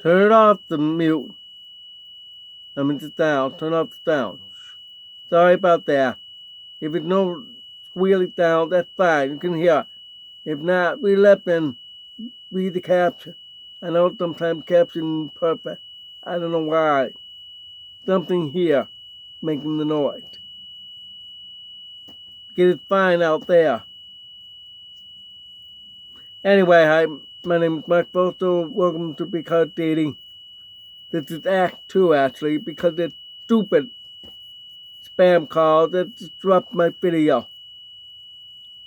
Turn it off, the mute. I mean the sound. Turn off the sound. Sorry about that. If it's no squealy sound, that's fine. You can hear. If not, read the caption. I know sometimes caption is perfect. I don't know why. Something here making the noise. Get it fine out there. Anyway, hi, my name is Mark Falso. Welcome to Because Dating. This is Act 2, actually, because it's stupid spam call that disrupts my video.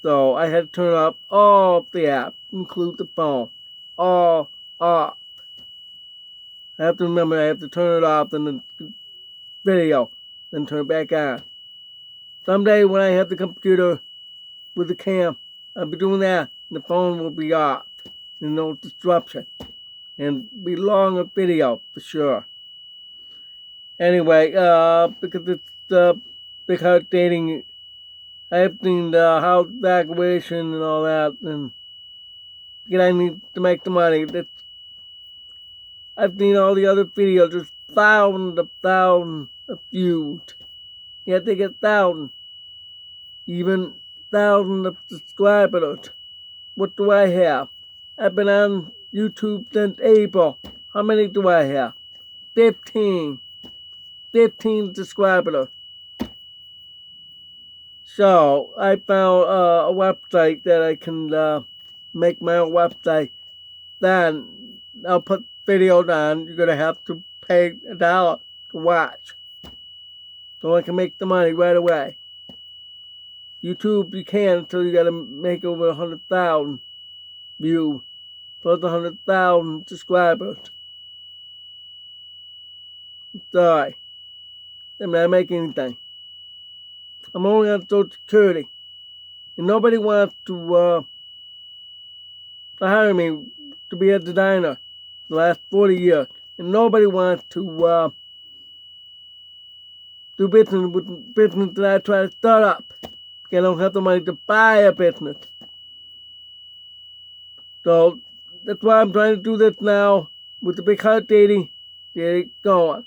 So I had to turn off all of the apps, include the phone. All off. I have to remember I have to turn it off in the video, then turn it back on. Someday when I have the computer with the cam, I'll be doing that, and the phone will be off. There's no disruption. And be longer video, for sure. Anyway, because it's because dating, I have seen the house valuation and all that, and because I need to make the money. I've seen all the other videos, there's thousands of views. You have to get thousands, even thousands of subscribers. What do I have? I've been on YouTube since April. How many do I have? 15. 15 subscribers. So I found a website that I can make my own website. Then I'll put videos on. You're gonna have to pay $1 to watch, so I can make the money right away. YouTube you can until you gotta make over 100,000 views plus 100,000 subscribers. Sorry, I'm not making anything. I'm only on Social Security, and nobody wants to hire me to be a designer the last 40 years, and nobody wants to do business with business that I try to start up. I don't have the money to buy a business. So that's why I'm trying to do this now with the big hot dating. Get it going.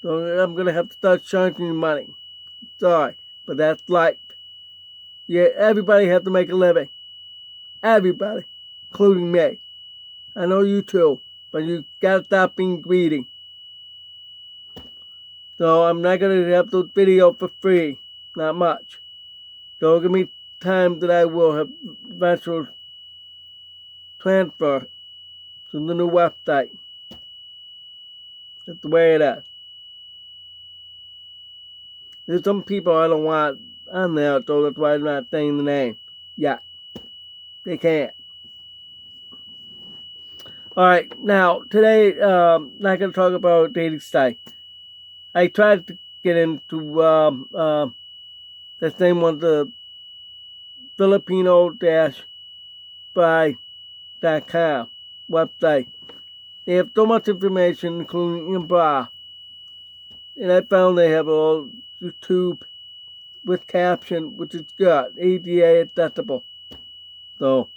So I'm gonna have to start charging money. Sorry, but that's life. Yeah, everybody has to make a living. Everybody, including me. I know you too, but you gotta stop being greedy. So I'm not gonna have those videos for free. Not much. So give me time that I will have eventual transfer to the new website. That's the way it is. There's some people I don't want on there, so that's why I'm not saying the name yet. They can't. Alright, now today not gonna talk about dating site. I tried to get into the same one, the Filipino-by.com website. They have so much information, including IMBRA. And I found they have all YouTube with caption, which is good, ADA accessible. So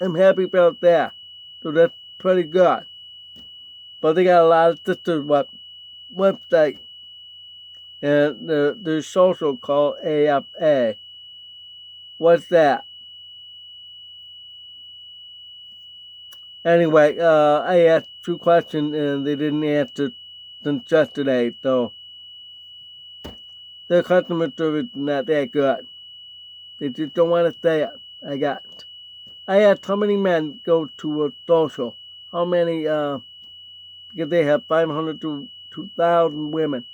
I'm happy about that. So that's pretty good. But they got a lot of sister website, and there's social called AFA. What's that? Anyway, I asked 2 questions and they didn't answer since yesterday, so their customer service is not that good. They just don't want to say it. I asked how many men go to a social. How many, because they have 500 to 2,000 women.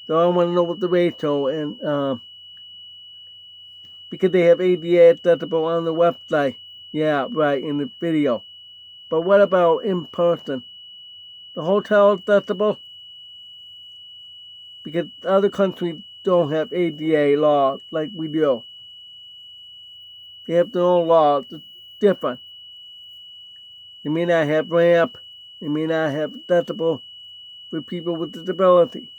So I want to know what the ratio, and because they have ADA accessible on the website. Yeah, right, in the video. But what about in person? The hotel accessible? Because other countries don't have ADA laws like we do. They have their own laws. It's different. They may not have ramp. They may not have accessible for people with disability.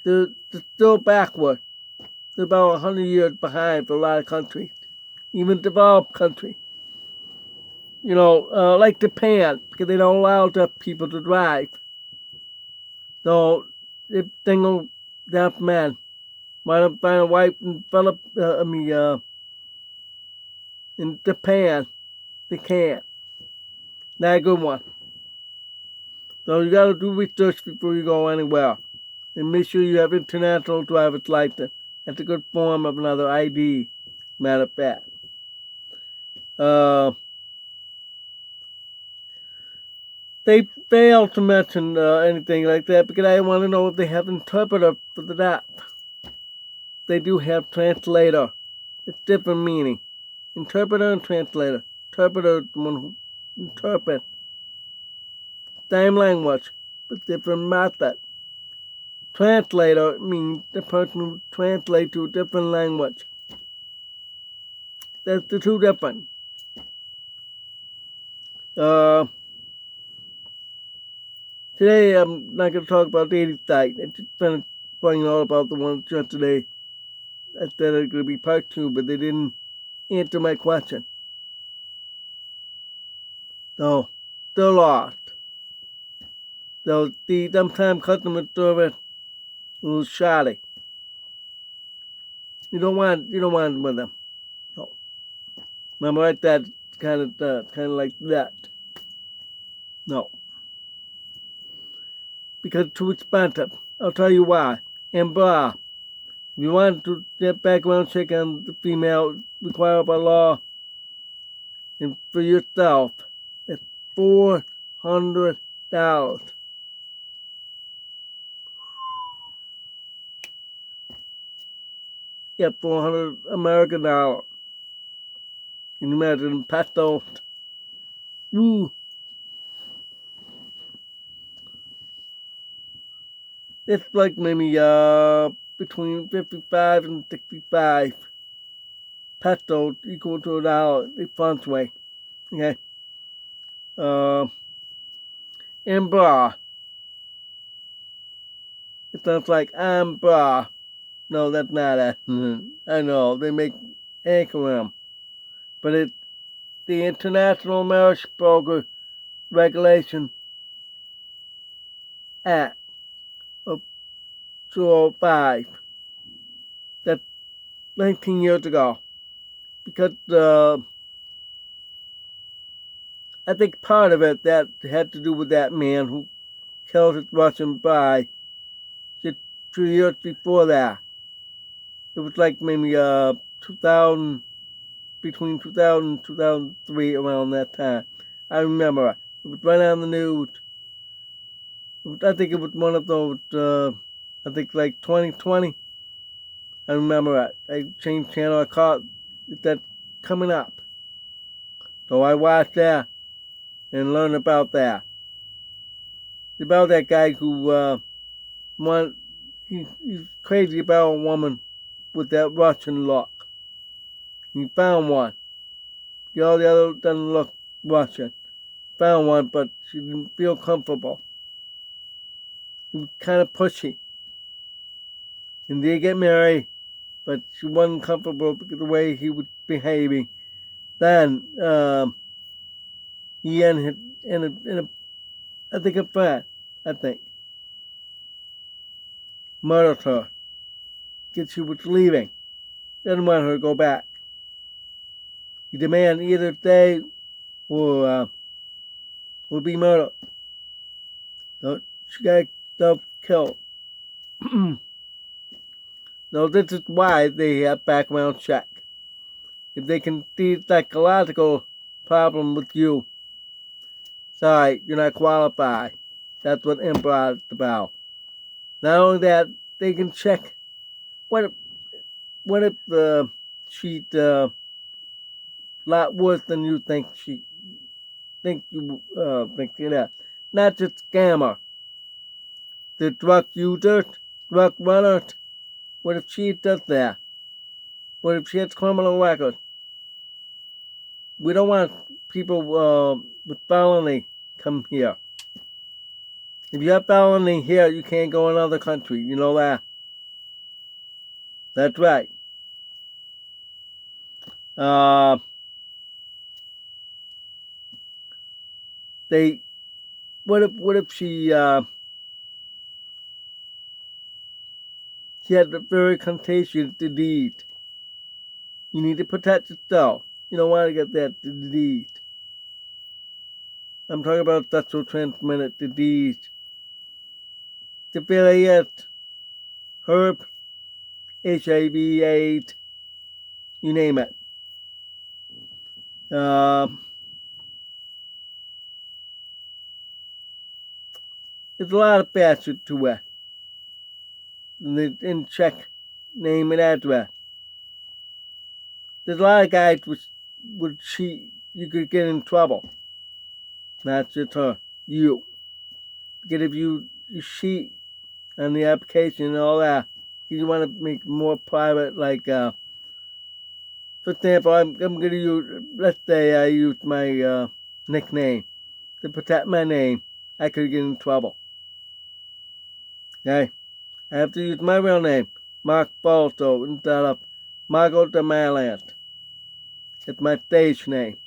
They're still backward. They're about 100 years behind for a lot of countries. Even developed countries. like Japan, because they don't allow deaf people to drive. So, if single deaf man want to find a wife in in Japan, they can't. Not a good one. So you gotta do research before you go anywhere. And make sure you have international driver's license. That's a good form of another ID, matter of fact. They fail to mention anything like that because I want to know if they have interpreter for the deaf. They do have translator. It's different meaning. Interpreter and translator. Interpreter is the one who interprets. Same language, but different method. Translator means the person who translates to a different language. That's the two different. Today I'm not going to talk about dating site. I just been explaining all about the ones yesterday. I said it was going to be part 2, but they didn't answer my question. So, still lost. So, sometimes customer service was shoddy. You don't want with them. No. Remember, like that, kind of like that. No. Because it's too expensive. I'll tell you why. IMBRA. If you want to get background check on the female required by law and for yourself, it's $400. Yeah, 400 American dollars. Can you imagine pesos? Woo. It's like maybe between 55 and 65 pesos equal to $1 the funds way. Okay. IMBRA. It sounds like IMBRA. No, that's not it. I know, they make acronym. But it's the International Marriage Broker Regulation Act of 2005. That's 19 years ago. Because I think part of it that had to do with that man who killed his Russian bride just 2 years before that. It was like maybe 2000, between 2000 and 2003, around that time. I remember it. It was right on the news. I think it was one of those, I think like 2020. I remember it. I changed channel. I caught that coming up. So I watched that and learned about that. It's about that guy who he's crazy about a woman with that Russian look. He found one. All the other doesn't look Russian. Found one, but she didn't feel comfortable. He was kind of pushy. And they get married, but she wasn't comfortable because of the way he was behaving. Then he ended in a I think a friend, murdered her because she was leaving. Didn't want her to go back. He demanded either stay or be murdered. So she got herself killed. So this is why they have background check. If they can see psychological problem with you, sorry, you're not qualified. That's what IMBRA is about. Not only that, they can check what if she's a lot worse than you think you think that. Not just scammer. The drug users, drug runners. What if she does that? What if she has criminal record? We don't want people with felony come here. If you have felony here, you can't go in another country. You know that? That's right. they what if she had a very contagious disease? You need to protect yourself. You don't want to get that disease. I'm talking about sexual transmitted disease. Syphilis, herpes, HIV, AIDS, you name it. There's a lot of facets to it. And check name and address. There's a lot of guys would cheat. You could get in trouble. Not just her, you. Because if you cheat on the application and all that, you want to make it more private, like, for example, I'm going to use, let's say I use my nickname to protect my name. I could get in trouble. Okay? I have to use my real name, Mark Falso, instead of Margot de Maryland. It's my stage name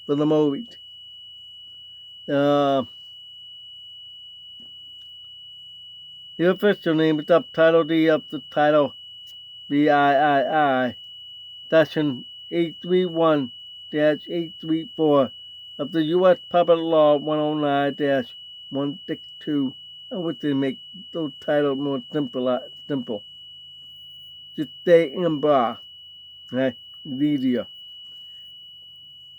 for the movies. The official name is Subtitle D of the title VIII, Section 831-834 of the U.S. Public Law 109-162. I wish they make those titles more simple. Just say IMBRA. Okay? It's easier.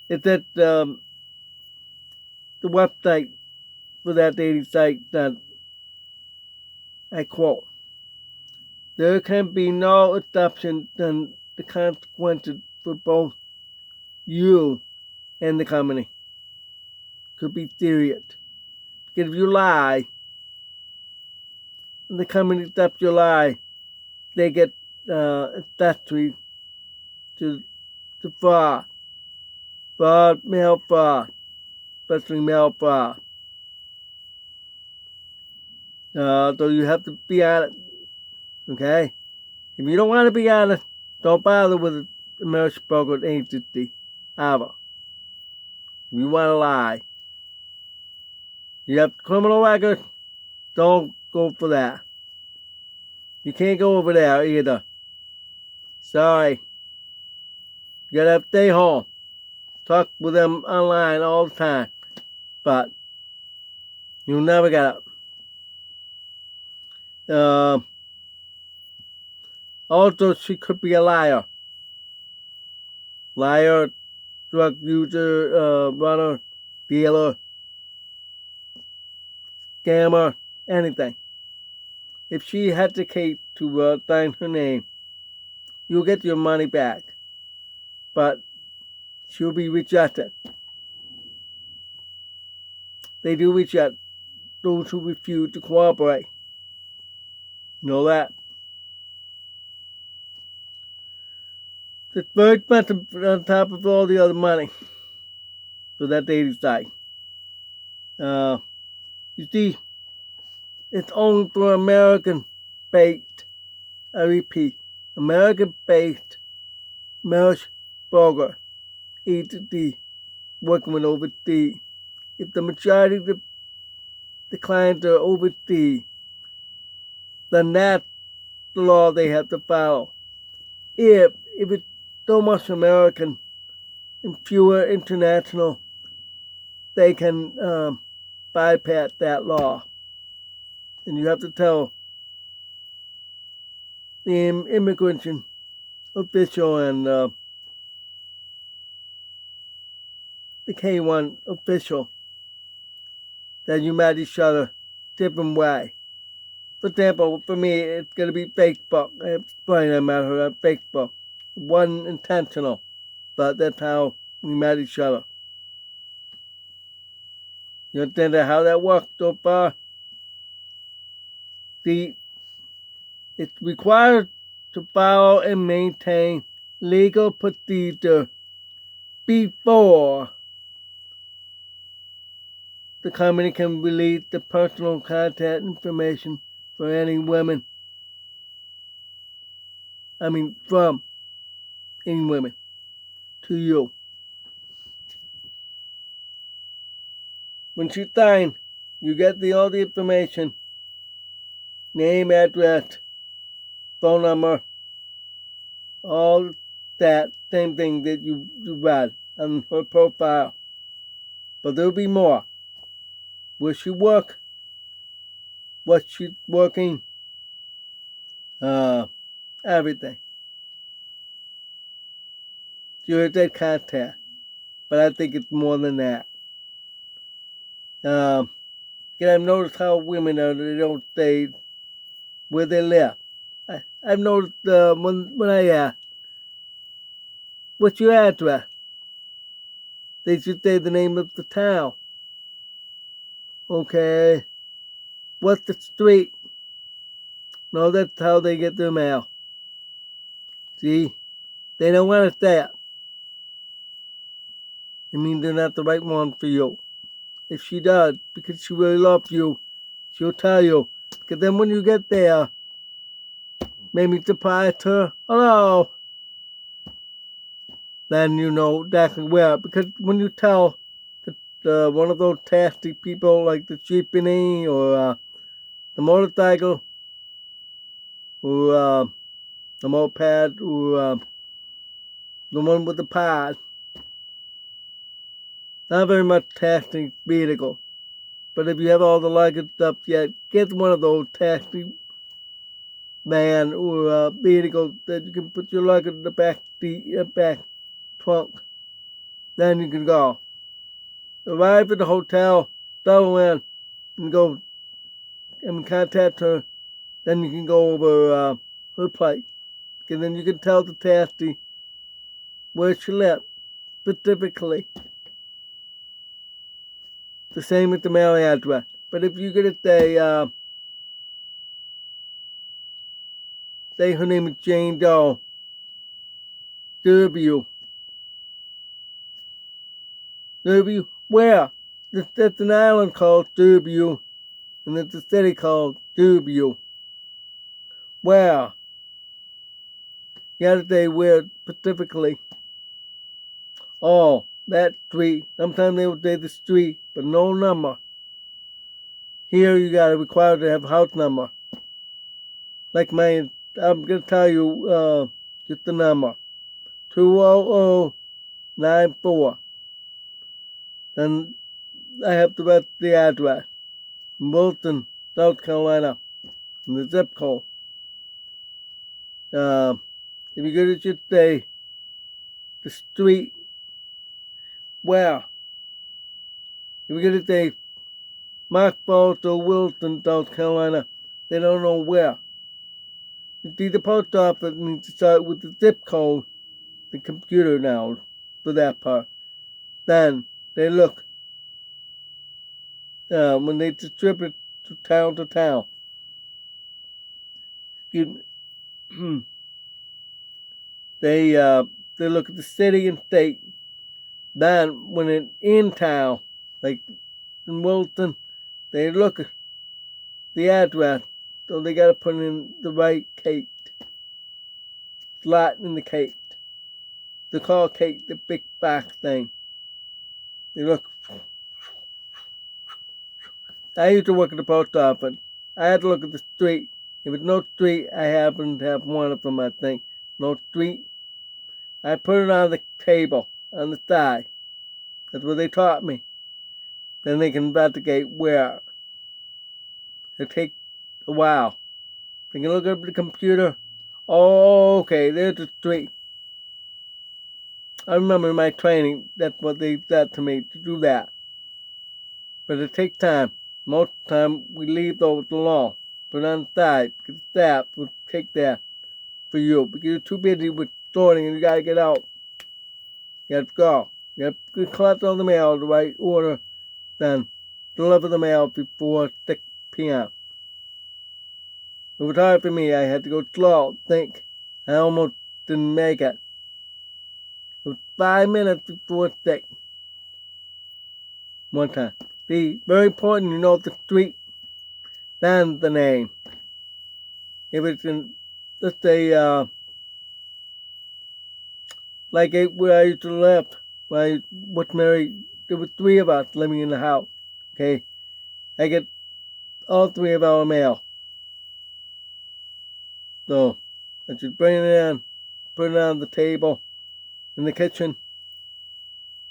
It's at the website for that dating site that I quote, "There can be no exception than the consequences for both you and the company could be serious. Because if you lie, and the company accepts your lie, they get accessory to fraud, male fraud, especially male fraud. So you have to be honest, okay? If you don't want to be honest, don't bother with a marriage broker agency, ever. If you want to lie, you have criminal records, don't go for that. You can't go over there either. Sorry. You gotta stay home. Talk with them online all the time. But you'll never get it. Also, she could be a liar. Liar, drug user, runner, dealer, scammer, anything. If she hesitates to sign her name, you'll get your money back. But she'll be rejected. They do reject those who refuse to cooperate. You know that? It's very expensive on top of all the other money for that dating site. You see, it's only for American-based, I repeat, American-based marriage broker agency working with overseas. If the majority of the clients are overseas, then that's the law they have to follow. If it's so much American and fewer international, they can bypass that law. And you have to tell the immigration official and the K1 official that you met each other different way. For example, for me, it's going to be Facebook. I explained I met her on Facebook. Wasn't intentional, but that's how we met each other. You understand how that worked so far? It's required to follow and maintain legal procedure before the company can release the personal contact information for any women. From any women to you. When she signs, you get all the information, name, address, phone number, all that same thing that you read on her profile. But there'll be more. Where she work, what she's working, everything. You're that contact. But I think it's more than that. I've noticed how women are, they don't say where they live. I've noticed when I ask, what's your address? They should say the name of the town. Okay. What's the street? No, that's how they get their mail. See? They don't want to say it. It means they're not the right one for you. If she does, because she really loves you, she'll tell you. Because then when you get there, maybe surprise her. Hello. Then you know exactly where. Because when you tell one of those tasty people like the jeepney or the motorcycle or the moped or the one with the pod, not very much tasty vehicle. But if you have all the luggage stuff yet, get one of those tasty van or vehicle that you can put your luggage in the back trunk. Then you can go. Arrive at the hotel, settle in, and go and contact her. Then you can go over her place. And then you can tell the taxi where she lives, specifically. The same with the mailing address. But if you're going to say her name is Jane Doe, W. Where? That's an island called W, and there's a city called W. Where? You gotta say where specifically. Oh, that street. Sometimes they would say the street, but no number. Here you gotta require to have a house number. Like I'm gonna tell you just the number. 20094. Then I have the rest of the address. In Wilton, South Carolina. And the zip code. If you're gonna just say the street, where? If you're gonna say Mark Falso, Wilton, South Carolina, they don't know where. You see, the post office needs to start with the zip code, the computer now, for that part. Then they look when they distribute to town. Excuse me. They look at the city and state. Then when it's in town, like in Wilton, they look at the address. So they gotta put in the right cake. Slot in the cake. They call cake the big box thing. They look. I used to work at the post office. I had to look at the street. If it's no street, I happen to have one of them, I think. No street. I put it on the table, on the side. That's what they taught me. Then they can investigate where. It takes a while. They can look up the computer. Oh, okay, there's the street. I remember in my training, that's what they said to me, to do that. But it takes time. Most of the time, we leave those alone. Put it on the side, because staff will take that for you. Because you're too busy with sorting and you gotta get out. You have to go. You have to collect all the mail in the right order, then deliver the mail before 6 p.m. It was hard for me. I had to go slow, think. I almost didn't make it. It was 5 minutes before 6. One time. See, very important you know the street, then the name. If it's in, let's say, like where I used to live, when I was married, there were 3 of us living in the house. Okay, I get all 3 of our mail. So I just bring it in, put it on the table in the kitchen.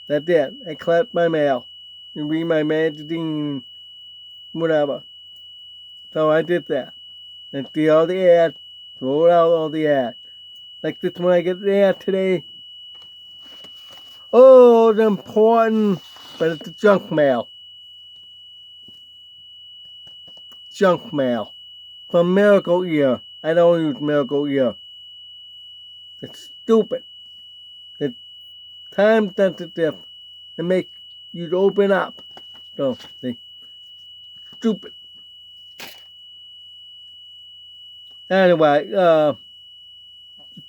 That's it. I collect my mail. You read my magazine, whatever. So I did that. And see all the ads, throw out all the ads. Like this one I get the ad today. Oh, it's important, but it's junk mail. Junk mail. From Miracle Ear. I don't use Miracle Ear. It's stupid. It's time sensitive. It makes you open up. So, see. Stupid. Anyway,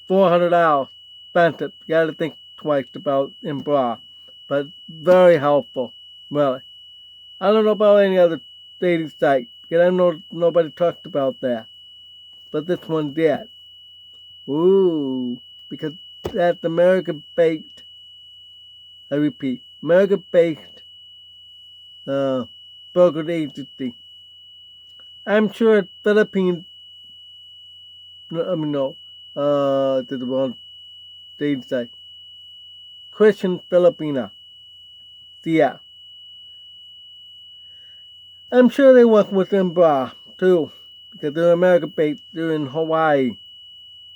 $400 expensive. You gotta think twice about IMBRA. But very helpful. Really. I don't know about any other dating site. Because I know nobody talked about that. But this one did. Ooh. Because that's American-based. I repeat. American-based brokerage agency. I'm sure Philippines. No. Did the wrong dating site. Christian Filipina. Yeah. I'm sure they work with IMBRA too, because they're American based, they're in Hawaii.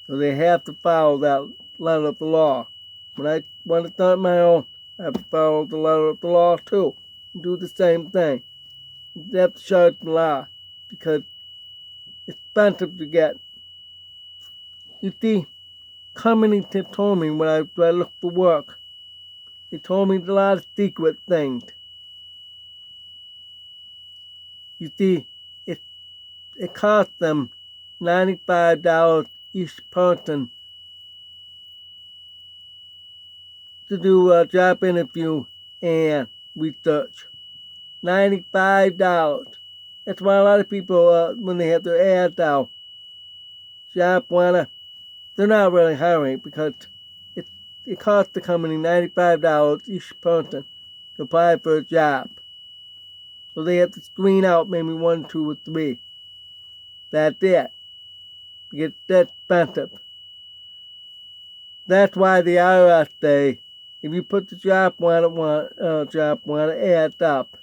So they have to follow that letter of the law. When I want to start my own, I have to follow the letter of the law too. Do the same thing. They have to charge the law because it's expensive to get. You see, companies have told me when I look for work, they told me a lot of secret things. You see, it costs them $95 each person to do a job interview and research. $95. That's why a lot of people, when they have their ads out, job wanna, they're not really hiring because it costs the company $95 each person to apply for a job. So they have to screen out maybe 1, 2, or 3. That's it. Because that's expensive. That's why the IRS say, if you put the job wanna add up,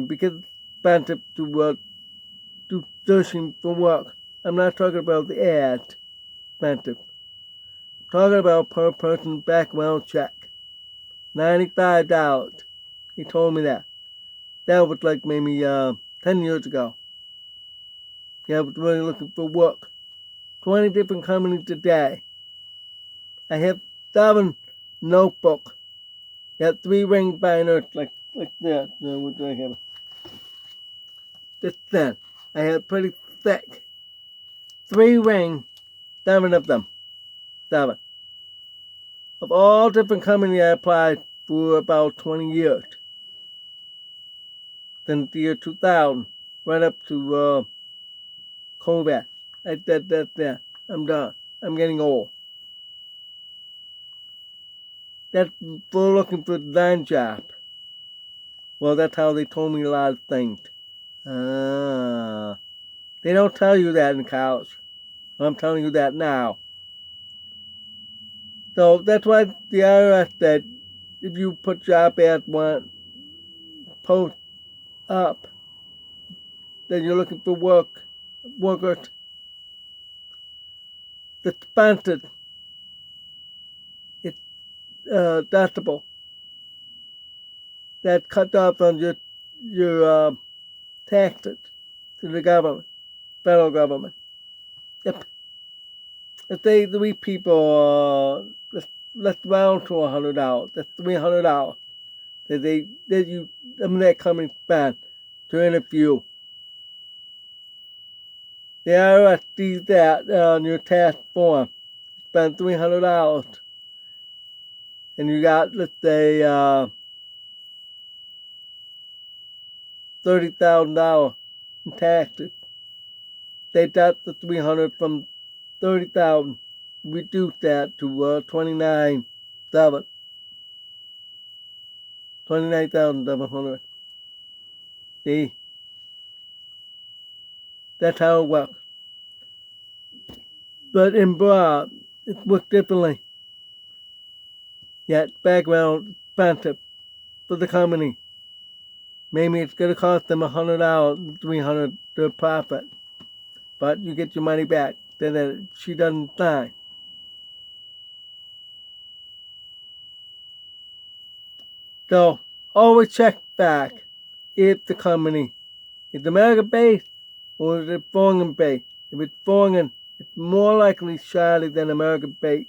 because it's expensive to do searching for work. I'm not talking about the ad, expensive. I'm talking about per person background check. $95. He told me that. That was like maybe 10 years ago. Yeah, I was really looking for work. 20 different companies a day. I have 7 notebooks. Got 3 ring binders like that. What do I have? This thin. I have pretty thick. 3 rings, 7 of them. 7. Of all different companies I applied for about 20 years. Since the year 2000, right up to COVID. That's I'm done. I'm getting old. That's for looking for a design job. Well, that's how they told me a lot of things. They don't tell you that in college. I'm telling you that now. So that's why the IRS said if you put job ads post up, then you're looking for workers. The sponsored, it's deductible. That cut off on your taxes to the government, federal government. Yep. If they 3 people, let's round to $100. That's $300 that company spent to interview. The IRS sees that on your tax form. Spend $300, and you got, let's say, $30,000 in taxes. They deduct the $300 from $30,000. Reduce that to $29,700. See? That's how it works. But in IMBRA, it works differently. Yet, background expensive for the company. Maybe it's going to cost them $100, $300 to profit. But you get your money back. Then she doesn't sign. So, always check back if the company is American-based or is it foreign-based. If it's foreign, it's more likely shoddy than American-based.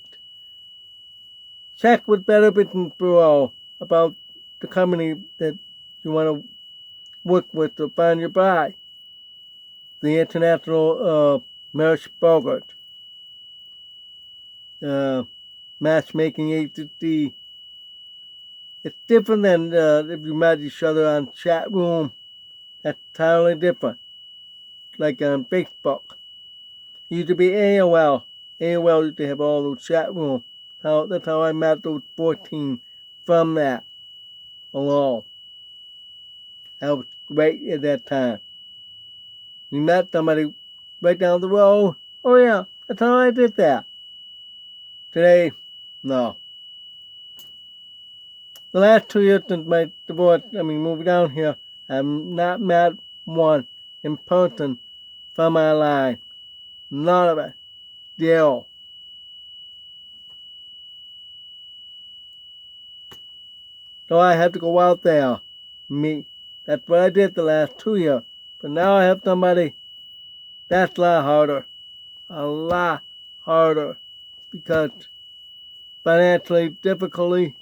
Check with Better Business Bureau about the company that you want to work with to find your bride. The International Marriage Brokers, matchmaking agency. It's different than if you met each other on chat room. That's totally different. Like on Facebook. It used to be AOL. AOL used to have all those chat rooms. That's how I met those 14 from that alone. That was great at that time. You met somebody right down the road. Oh yeah, that's how I did that. Today, no. The last 2 years since my divorce, moving down here, I've not met one in person from my line. None of it. Zero. So I had to go out there, meet. That's what I did the last 2 years. But now I have somebody. That's a lot harder. A lot harder. Because financially difficulty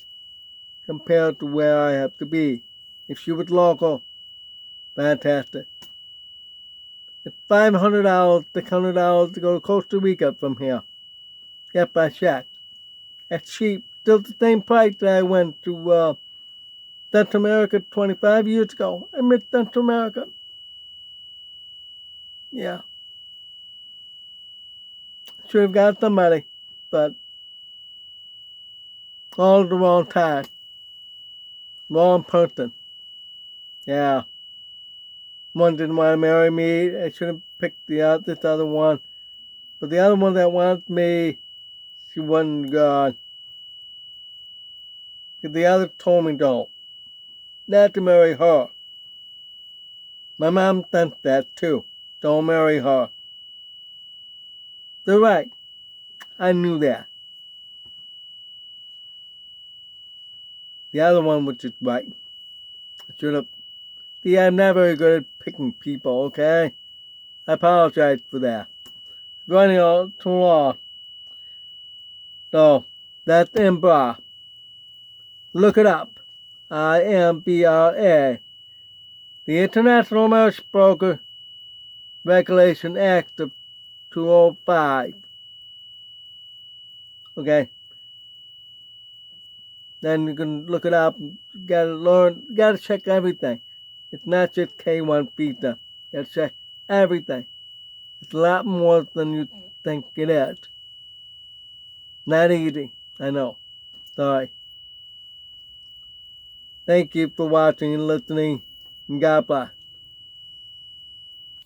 compared to where I have to be. If she was local, fantastic. It's $500, $600 to go to Costa Rica from here. Get by check. That's cheap. Still the same price that I went to Central America 25 years ago. I miss Central America. Yeah. Should have got somebody, but all at the wrong time. Wrong person. Yeah. One didn't want to marry me. I should have picked this other one. But the other one that wants me, she wasn't God. Because the other told me don't. Not to marry her. My mom sensed that too. Don't marry her. They're right. I knew that. The other one was just right. I should have. See, I'm not very good at picking people, okay? I apologize for that. Running on too long. So, that's IMBRA. Look it up. IMBRA. The International Marriage Broker Regulation Act of 2005. Okay? Then you can look it up. You gotta learn. You gotta check everything. It's not just K1 visa. You gotta check everything. It's a lot more than you think it is. Not easy. I know. Sorry. Thank you for watching and listening. And God bless.